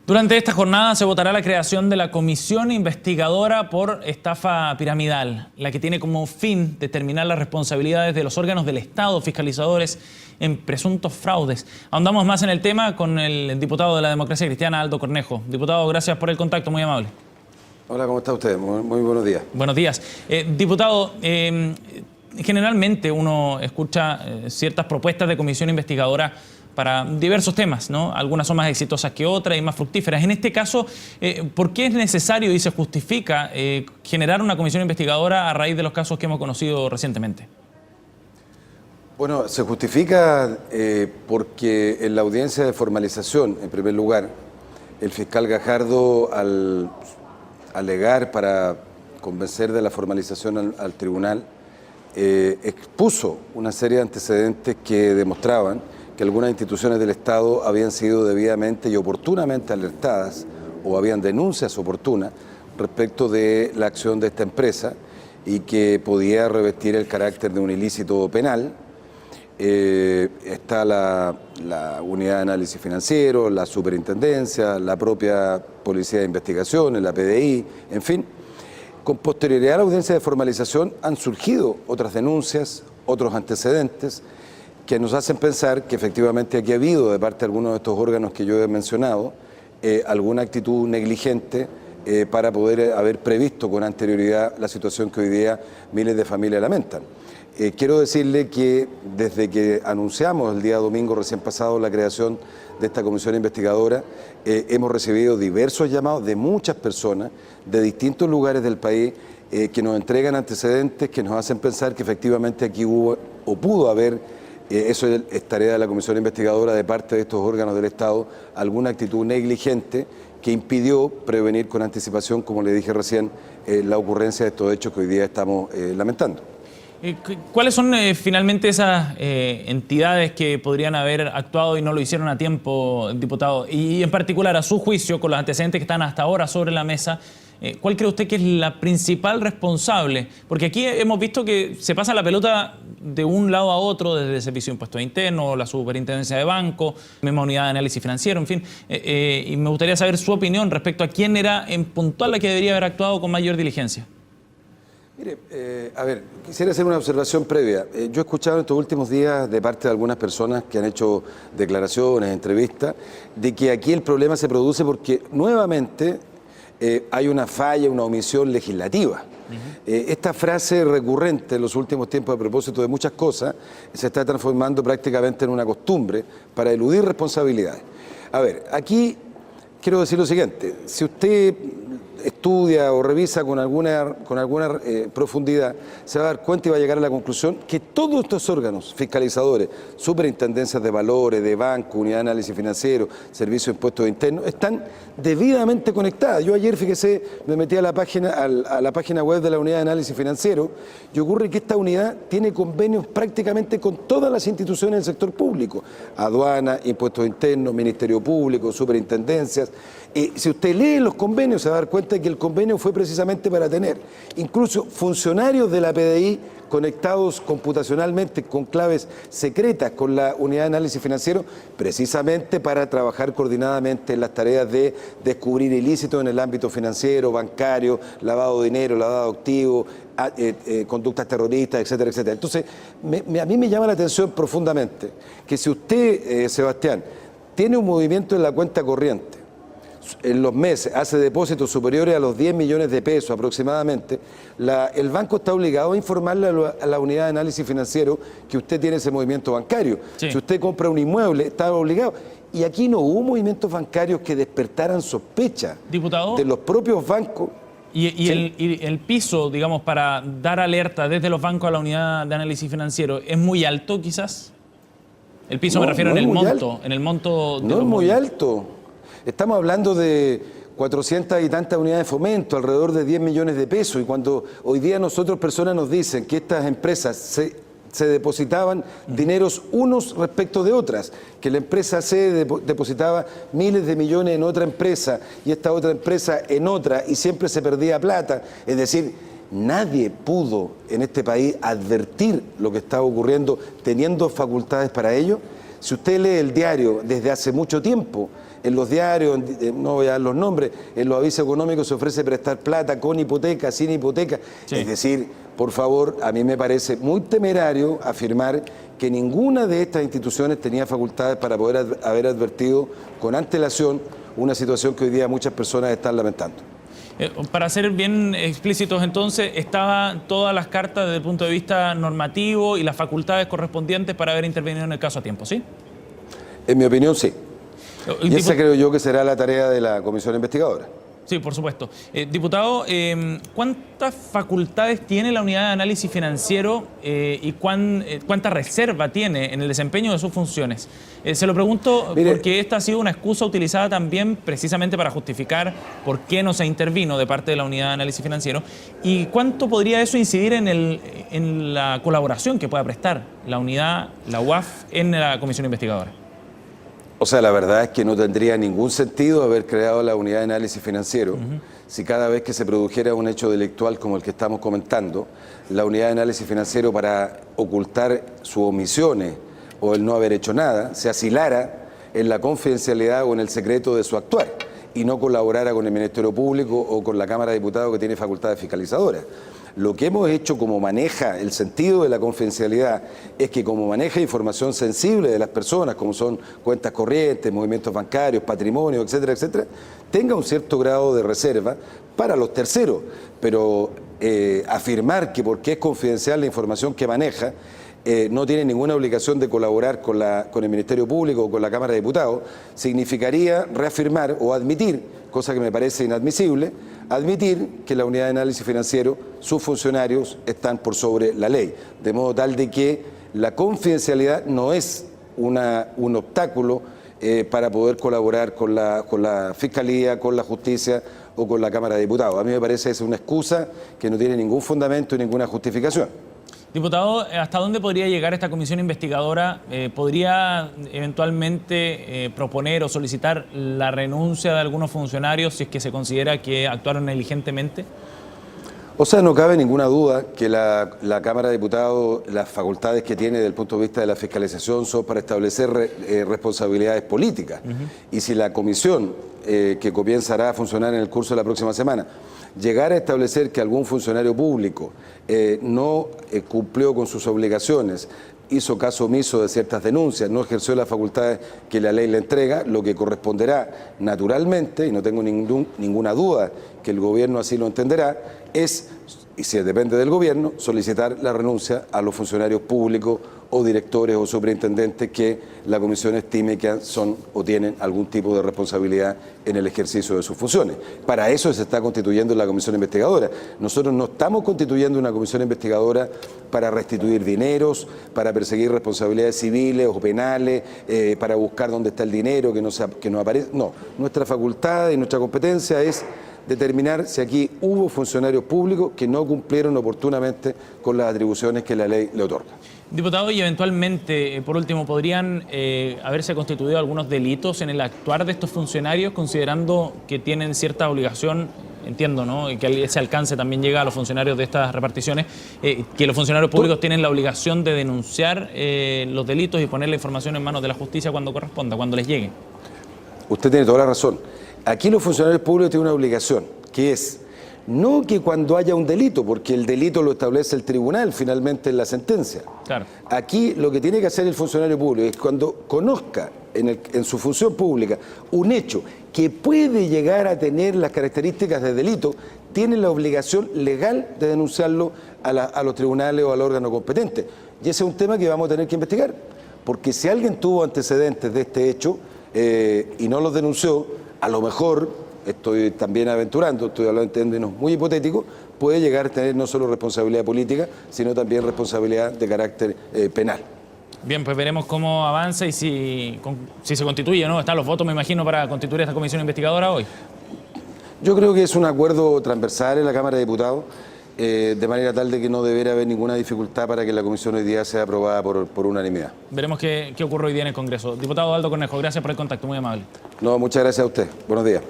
Durante esta jornada se votará la creación de la Comisión Investigadora por Estafa Piramidal, la que tiene como fin determinar las responsabilidades de los órganos del Estado fiscalizadores en presuntos fraudes. Ahondamos más en el tema con el diputado de la Democracia Cristiana, Aldo Cornejo. Diputado, gracias por el contacto, muy amable. Hola, ¿cómo está usted? Muy buenos días. Buenos días. Diputado, generalmente uno escucha ciertas propuestas de comisión investigadora para diversos temas, ¿no? Algunas son más exitosas que otras y más fructíferas. En este caso, ¿por qué es necesario y se justifica generar una comisión investigadora a raíz de los casos que hemos conocido recientemente? Bueno, se justifica porque en la audiencia de formalización, en primer lugar, el fiscal Gajardo, al alegar para convencer de la formalización al tribunal, expuso una serie de antecedentes que demostraban que algunas instituciones del Estado habían sido debidamente y oportunamente alertadas o habían denuncias oportunas respecto de la acción de esta empresa y que podía revestir el carácter de un ilícito penal. Está la Unidad de Análisis Financiero, la Superintendencia, la propia Policía de Investigaciones, la PDI, en fin. Con posterioridad a la audiencia de formalización han surgido otras denuncias, otros antecedentes, que nos hacen pensar que efectivamente aquí ha habido de parte de algunos de estos órganos que yo he mencionado alguna actitud negligente para poder haber previsto con anterioridad la situación que hoy día miles de familias lamentan. Quiero decirle que desde que anunciamos el día domingo recién pasado la creación de esta comisión investigadora, hemos recibido diversos llamados de muchas personas de distintos lugares del país que nos entregan antecedentes que nos hacen pensar que efectivamente aquí hubo o pudo haber, eso es tarea de la comisión investigadora de parte de estos órganos del Estado, alguna actitud negligente que impidió prevenir con anticipación, como le dije recién, la ocurrencia de estos hechos que hoy día estamos lamentando. ¿Cuáles son finalmente esas entidades que podrían haber actuado y no lo hicieron a tiempo, diputado? Y en particular, a su juicio, con los antecedentes que están hasta ahora sobre la mesa, ¿cuál cree usted que es la principal responsable? Porque aquí hemos visto que se pasa la pelota de un lado a otro, desde el Servicio de Impuestos Internos, la Superintendencia de Banco, misma Unidad de Análisis Financiero, en fin. Y me gustaría saber su opinión respecto a quién era en puntual la que debería haber actuado con mayor diligencia. Mire, a ver, quisiera hacer una observación previa. Yo he escuchado en estos últimos días de parte de algunas personas que han hecho declaraciones, entrevistas, de que aquí el problema se produce porque nuevamente hay una falla, una omisión legislativa. Esta frase recurrente en los últimos tiempos a propósito de muchas cosas se está transformando prácticamente en una costumbre para eludir responsabilidades. A ver, aquí quiero decir lo siguiente, si usted estudia o revisa con alguna profundidad, se va a dar cuenta y va a llegar a la conclusión que todos estos órganos fiscalizadores, superintendencias de valores, de banco, unidad de análisis financiero, servicio de impuestos internos, están debidamente conectadas. Yo ayer, fíjese, me metí a la página web de la unidad de análisis financiero y ocurre que esta unidad tiene convenios prácticamente con todas las instituciones del sector público, aduana, impuestos internos, ministerio público, superintendencias. Si usted lee los convenios se va a dar cuenta que el convenio fue precisamente para tener incluso funcionarios de la PDI conectados computacionalmente con claves secretas con la unidad de análisis financiero, precisamente para trabajar coordinadamente en las tareas de descubrir ilícitos en el ámbito financiero, bancario, lavado de dinero, lavado de activos, conductas terroristas, etcétera, etcétera. Entonces, a mí me llama la atención profundamente que si usted, Sebastián, tiene un movimiento en la cuenta corriente, en los meses hace depósitos superiores a los 10 millones de pesos aproximadamente, el banco está obligado a informarle a la unidad de análisis financiero que usted tiene ese movimiento bancario. Sí. Si usted compra un inmueble, está obligado. Y aquí no hubo movimientos bancarios que despertaran sospecha, diputado, de los propios bancos. ¿Y el piso, digamos, para dar alerta desde los bancos a la unidad de análisis financiero es muy alto quizás? El piso, no, me refiero en el monto. No es muy alto. Estamos hablando de 400 y tantas unidades de fomento, alrededor de 10 millones de pesos. Y cuando hoy día personas nos dicen que estas empresas se depositaban dineros unos respecto de otras, que la empresa C depositaba miles de millones en otra empresa y esta otra empresa en otra y siempre se perdía plata. Es decir, nadie pudo en este país advertir lo que estaba ocurriendo teniendo facultades para ello. Si usted lee el diario desde hace mucho tiempo, en los diarios, no voy a dar los nombres, en los avisos económicos se ofrece prestar plata con hipoteca, sin hipoteca. Sí. Es decir, por favor, a mí me parece muy temerario afirmar que ninguna de estas instituciones tenía facultades para poder haber advertido con antelación una situación que hoy día muchas personas están lamentando. Para ser bien explícitos entonces, estaban todas las cartas desde el punto de vista normativo y las facultades correspondientes para haber intervenido en el caso a tiempo, ¿sí? En mi opinión, sí. Y esa creo yo que será la tarea de la comisión investigadora. Sí, por supuesto. Diputado, ¿cuántas facultades tiene la unidad de análisis financiero y cuánta reserva tiene en el desempeño de sus funciones? Se lo pregunto porque esta ha sido una excusa utilizada también precisamente para justificar por qué no se intervino de parte de la unidad de análisis financiero. ¿Y cuánto podría eso incidir en la colaboración que pueda prestar la unidad, la UAF, en la comisión investigadora? O sea, la verdad es que no tendría ningún sentido haber creado la unidad de análisis financiero si cada vez que se produjera un hecho delictual como el que estamos comentando, la unidad de análisis financiero, para ocultar sus omisiones o el no haber hecho nada, se asilara en la confidencialidad o en el secreto de su actuar y no colaborara con el Ministerio Público o con la Cámara de Diputados, que tiene facultades fiscalizadoras. Lo que hemos hecho, como maneja el sentido de la confidencialidad, es que como maneja información sensible de las personas, como son cuentas corrientes, movimientos bancarios, patrimonio, etcétera, etcétera, tenga un cierto grado de reserva para los terceros. Pero afirmar que porque es confidencial la información que maneja, no tiene ninguna obligación de colaborar con el Ministerio Público o con la Cámara de Diputados, significaría reafirmar o admitir, cosa que me parece inadmisible, admitir que la unidad de análisis financiero, sus funcionarios están por sobre la ley, de modo tal de que la confidencialidad no es un obstáculo para poder colaborar con la Fiscalía, con la Justicia o con la Cámara de Diputados. A mí me parece que es una excusa que no tiene ningún fundamento y ninguna justificación. Diputado, ¿hasta dónde podría llegar esta comisión investigadora? ¿Podría eventualmente proponer o solicitar la renuncia de algunos funcionarios si es que se considera que actuaron negligentemente? O sea, no cabe ninguna duda que la Cámara de Diputados, las facultades que tiene desde el punto de vista de la fiscalización son para establecer responsabilidades políticas. Y si la comisión que comenzará a funcionar en el curso de la próxima semana llegar a establecer que algún funcionario público no cumplió con sus obligaciones, hizo caso omiso de ciertas denuncias, no ejerció las facultades que la ley le entrega, lo que corresponderá naturalmente, y no tengo ninguna duda que el gobierno así lo entenderá, es, y si depende del gobierno, solicitar la renuncia a los funcionarios públicos o directores o superintendentes que la comisión estime que son o tienen algún tipo de responsabilidad en el ejercicio de sus funciones. Para eso se está constituyendo la comisión investigadora. Nosotros no estamos constituyendo una comisión investigadora para restituir dineros, para perseguir responsabilidades civiles o penales, para buscar dónde está el dinero que no aparece. No, nuestra facultad y nuestra competencia es determinar si aquí hubo funcionarios públicos que no cumplieron oportunamente con las atribuciones que la ley le otorga. Diputado, y eventualmente, por último, ¿podrían haberse constituido algunos delitos en el actuar de estos funcionarios, considerando que tienen cierta obligación, entiendo, ¿no?, y que ese alcance también llega a los funcionarios de estas reparticiones, que los funcionarios públicos tienen la obligación de denunciar los delitos y poner la información en manos de la justicia cuando corresponda, cuando les llegue? Usted tiene toda la razón. Aquí los funcionarios públicos tienen una obligación, que es no que cuando haya un delito, porque el delito lo establece el tribunal finalmente en la sentencia. Claro. Aquí lo que tiene que hacer el funcionario público es cuando conozca en su función pública un hecho que puede llegar a tener las características de delito, tiene la obligación legal de denunciarlo a los tribunales o al órgano competente. Y ese es un tema que vamos a tener que investigar, porque si alguien tuvo antecedentes de este hecho y no los denunció, a lo mejor, estoy también aventurando, estoy hablando en términos muy hipotéticos, puede llegar a tener no solo responsabilidad política, sino también responsabilidad de carácter penal. Bien, pues veremos cómo avanza y si se constituye, ¿no? Están los votos, me imagino, para constituir esta comisión investigadora hoy. Yo creo que es un acuerdo transversal en la Cámara de Diputados, de manera tal de que no deberá haber ninguna dificultad para que la comisión hoy día sea aprobada por unanimidad. Veremos qué ocurre hoy día en el Congreso. Diputado Aldo Cornejo, gracias por el contacto, muy amable. No, muchas gracias a usted. Buenos días.